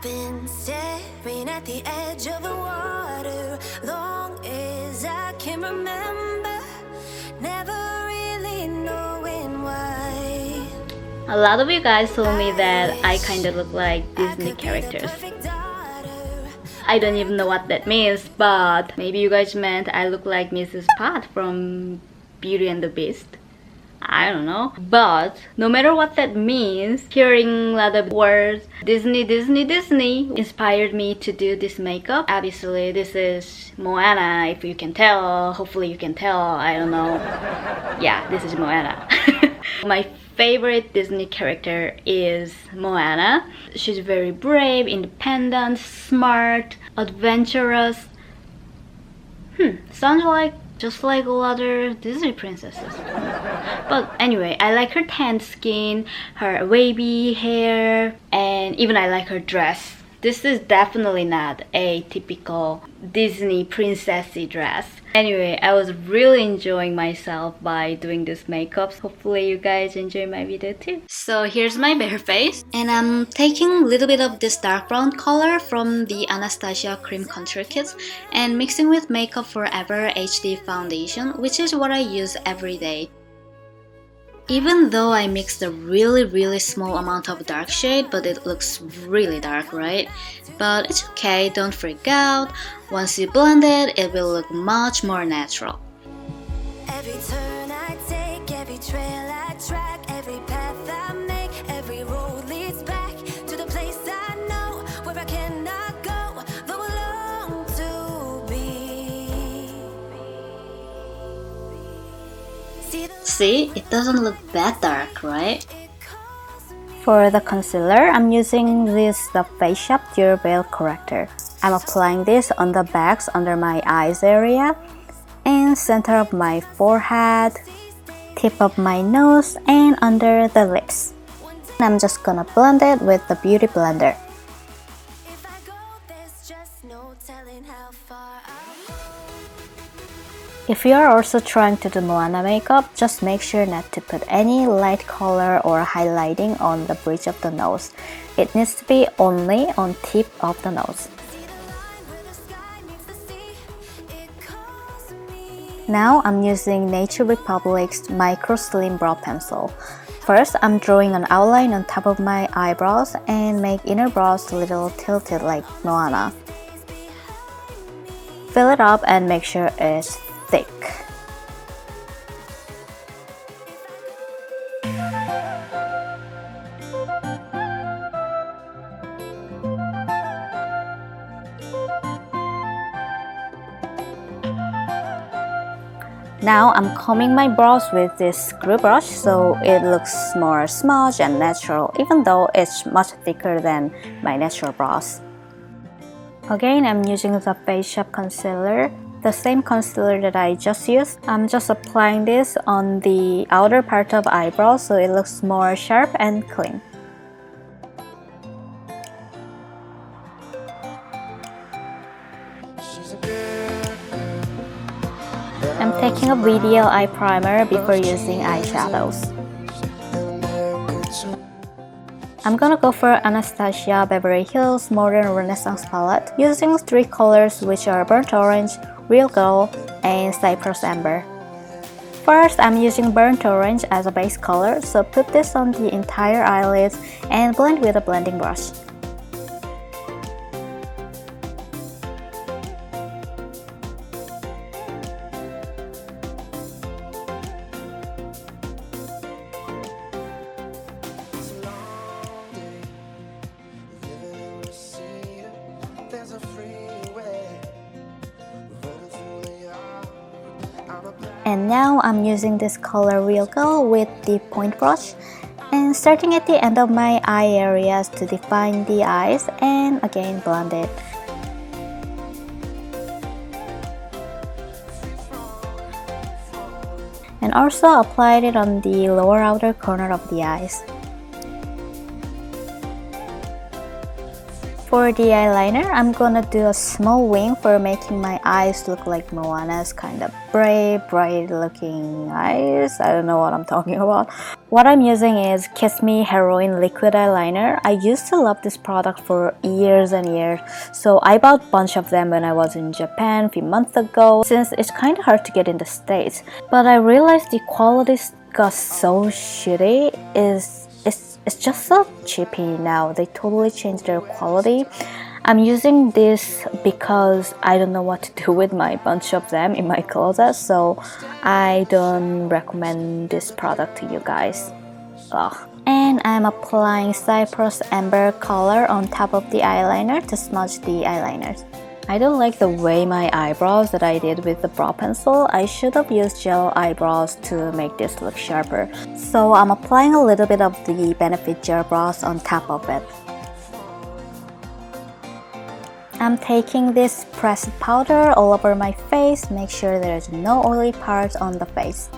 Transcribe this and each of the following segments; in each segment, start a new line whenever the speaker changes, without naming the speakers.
been staring at the edge of the water long as I can remember, never really knowing why.
A lot of you guys told me that I kind of look like Disney characters. I don't even know what that means, but maybe you guys meant I look like Mrs. Pot from Beauty and the Beast. I don't know. But no matter what that means, hearing a lot of words Disney, Disney, Disney inspired me to do this makeup. Obviously, this is Moana, if you can tell. Hopefully you can tell. I don't know. Yeah, this is Moana. My favorite Disney character is Moana. She's very brave, independent, smart, adventurous. Sounds like just like all other Disney princesses. But anyway, I like her tanned skin, her wavy hair, and even I like her dress. This is definitely not a typical Disney princessy dress. Anyway, I was really enjoying myself by doing this makeup. Hopefully you guys enjoy my video too. So here's my bare face. And I'm taking a little bit of this dark brown color from the Anastasia Cream Contour Kits and mixing with Makeup Forever HD Foundation, which is what I use every day. Even though I mixed a really small amount of dark shade, but it looks really dark, right? But it's okay, don't freak out. Once you blend it, it will look much more natural.
Every turn I take, every trail I track, every path I make, every road leads back to the place I know where I cannot go, though I long to be.
See, it doesn't look that dark, right? For the concealer, I'm using this The Face Shop Dual Veil Corrector. I'm applying this on the backs under my eyes area, and center of my forehead, tip of my nose, and under the lips. I'm just gonna blend it with the Beauty Blender.
If I go, there's just no telling how far I'll go.
If you are also trying to do Moana makeup, just make sure not to put any light color or highlighting on the bridge of the nose. It needs to be only on tip of the nose. Now I'm using Nature Republic's Micro Slim Brow Pencil. First, I'm drawing an outline on top of my eyebrows and make inner brows a little tilted like Moana. Fill it up and make sure it's thick. Now I'm combing my brows with this screw brush so it looks more smudged and natural, even though it's much thicker than my natural brows. Again, I'm using the Face Shop concealer, the same concealer that I just used. I'm just applying this on the outer part of eyebrow so it looks more sharp and clean. I'm taking a video eye primer before using eyeshadows. I'm gonna go for Anastasia Beverly Hills Modern Renaissance palette using three colors which are Burnt Orange, Real Gold, and Cyprus Amber. First, I'm using Burnt Orange as a base color, so put this on the entire eyelids and blend with a blending brush. And now I'm using this color Real Gold with the point brush and starting at the end of my eye areas to define the eyes and again blend it. And also applied it on the lower outer corner of the eyes. For the eyeliner, I'm gonna do a small wing for making my eyes look like Moana's kind of brave, bright looking eyes. I don't know what I'm talking about. What I'm using is Kiss Me Heroin Liquid Eyeliner. I used to love this product for years and years, so I bought a bunch of them when I was in Japan a few months ago, since it's kind of hard to get in the States. But I realized the quality got so shitty. It's just so cheapy now. They totally changed their quality. I'm using this because I don't know what to do with my bunch of them in my closet, so I don't recommend this product to you guys. Ugh. And I'm applying Cyprus Amber color on top of the eyeliner to smudge the eyeliners. I don't like the way my eyebrows that I did with the brow pencil. I should have used gel eyebrows to make this look sharper. So I'm applying a little bit of the Benefit Gel Brows on top of it. I'm taking this pressed powder all over my face, make sure there's no oily parts on the face.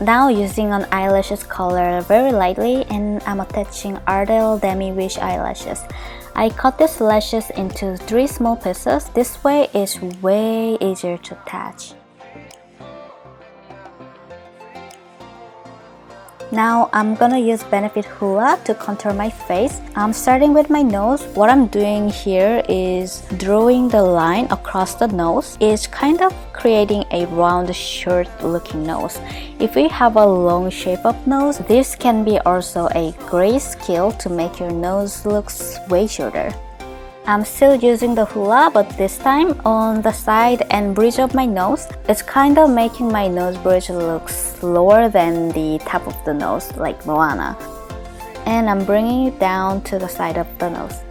Now using an eyelashes color very lightly, and I'm attaching Ardell Demi Wish eyelashes. I cut these lashes into 3 small pieces. This way it's way easier to attach. Now I'm gonna use Benefit Hoola to contour my face. I'm starting with my nose. What I'm doing here is drawing the line across the nose. It's kind of creating a round, short looking nose. If you have a long shape of nose, this can be also a great skill to make your nose look way shorter. I'm still using the hula, but this time on the side and bridge of my nose. It's kind of making my nose bridge look lower than the top of the nose, like Moana. And I'm bringing it down to the side of the nose.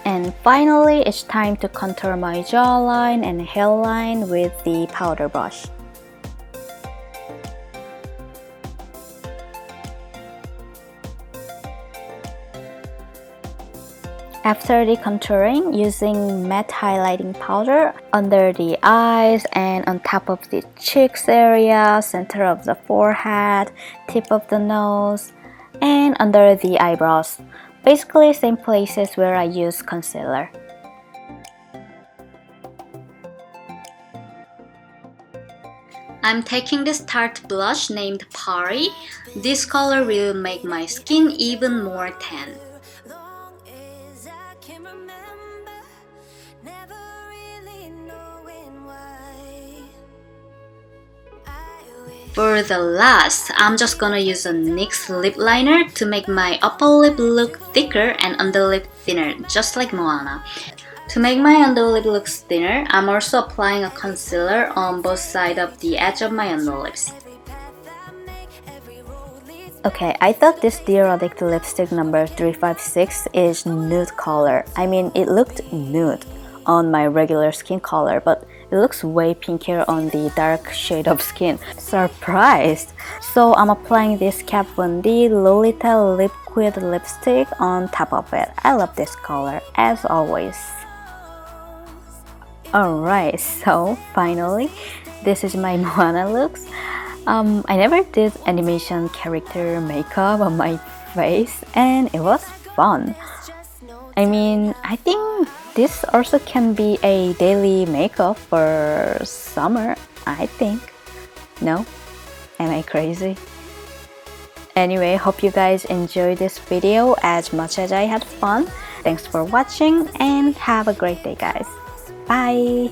And finally, it's time to contour my jawline and hairline with the powder brush. After the contouring, using matte highlighting powder under the eyes and on top of the cheeks area, center of the forehead, tip of the nose, and under the eyebrows. Basically, same places where I use concealer. I'm taking this Tarte blush named Pari. This color will make my skin even more tan. For the last, I'm just gonna use a NYX lip liner to make my upper lip look thicker and underlip thinner, just like Moana. To make my underlip look thinner, I'm also applying a concealer on both sides of the edge of my underlips. Okay, I thought this Dear Addict lipstick number 356 is nude color. I mean, it looked nude on my regular skin color, but it looks way pinkier on the dark shade of skin. Surprised! So I'm applying this Kat Von D Lolita Liquid Lipstick on top of it. I love this color, as always. Alright, so finally, this is my Moana looks. I never did animation character makeup on my face, and it was fun. I mean, I think this also can be a daily makeup for summer, I think. No? Am I crazy? Anyway, hope you guys enjoyed this video as much as I had fun. Thanks for watching and have a great day, guys. Bye!